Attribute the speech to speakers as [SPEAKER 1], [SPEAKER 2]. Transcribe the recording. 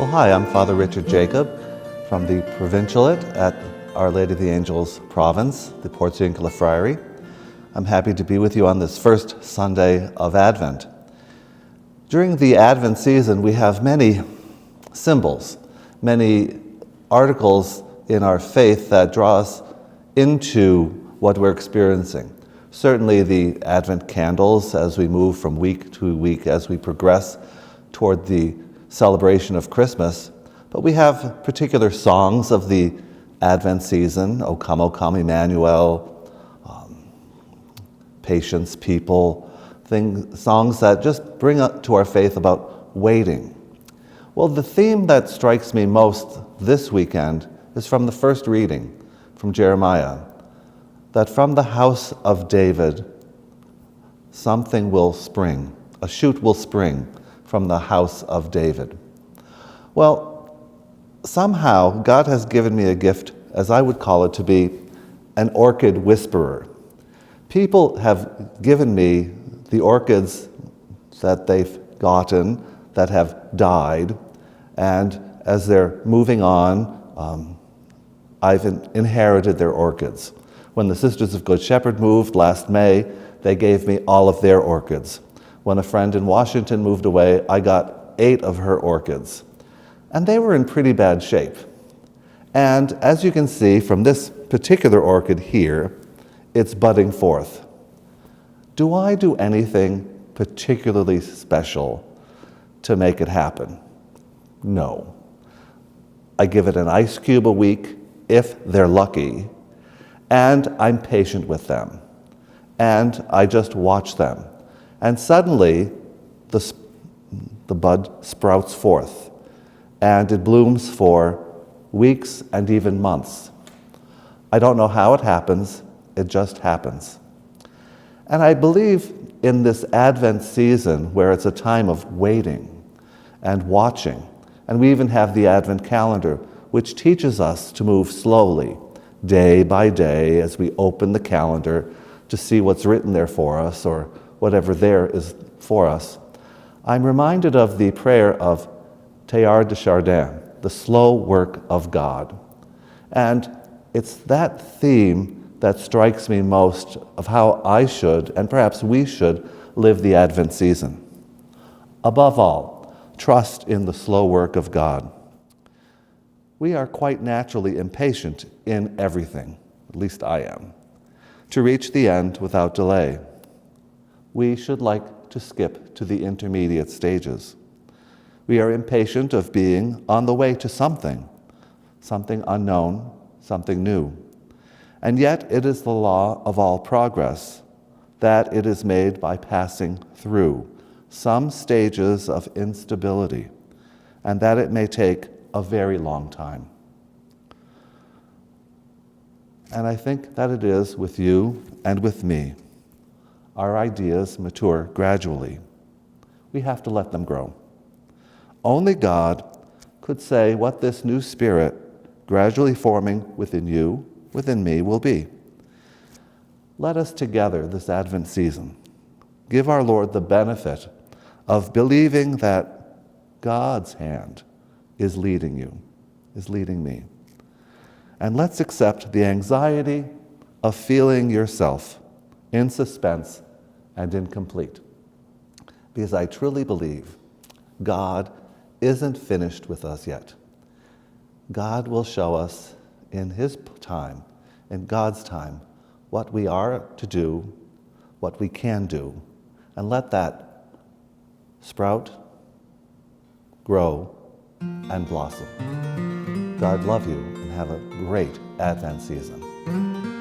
[SPEAKER 1] Well, hi, I'm Father Richard Jacob from the Provincialate at Our Lady of the Angels Province, the Forcier Friar. I'm happy to be with you on this first Sunday of Advent. During the Advent season, we have many symbols, many articles in our faith that draw us into what we're experiencing. Certainly the Advent candles as we move from week to week, as we progress toward the celebration of Christmas, but we have particular songs of the Advent season, O Come, Emmanuel, Patience, People, songs that just bring up to our faith about waiting. Well, the theme that strikes me most this weekend is from the first reading from Jeremiah, that from the house of David, something will spring, a shoot will spring from the house of David. Well, somehow God has given me a gift, as I would call it, to be an orchid whisperer. People have given me the orchids that they've gotten that have died, and as they're moving on, I've inherited their orchids. When the Sisters of Good Shepherd moved last May, they gave me all of their orchids. When a friend in Washington moved away, I got 8 of her orchids. And they were in pretty bad shape. And as you can see from this particular orchid here, it's budding forth. Do I do anything particularly special to make it happen? No. I give it an ice cube a week, if they're lucky, and I'm patient with them. And I just watch them. And suddenly, the bud sprouts forth, and it blooms for weeks and even months. I don't know how it happens, it just happens. And I believe in this Advent season, where it's a time of waiting and watching, and we even have the Advent calendar, which teaches us to move slowly, day by day, as we open the calendar to see what's written there for us, or whatever there is for us. I'm reminded of the prayer of Teilhard de Chardin, the slow work of God. And it's that theme that strikes me most of how I should, and perhaps we should, live the Advent season. Above all, trust in the slow work of God. We are quite naturally impatient in everything, at least I am, to reach the end without delay. We should like to skip to the intermediate stages. We are impatient of being on the way to something unknown, something new. And yet it is the law of all progress that it is made by passing through some stages of instability, and that it may take a very long time. And I think that it is with you and with me. Our ideas mature gradually. We have to let them grow. Only God could say what this new spirit gradually forming within you, within me, will be. Let us together this Advent season give our Lord the benefit of believing that God's hand is leading you, is leading me. And let's accept the anxiety of feeling yourself in suspense and incomplete. Because I truly believe God isn't finished with us yet. God will show us in His time, in God's time, what we are to do, what we can do, and let that sprout, grow, and blossom. God love you, and have a great Advent season.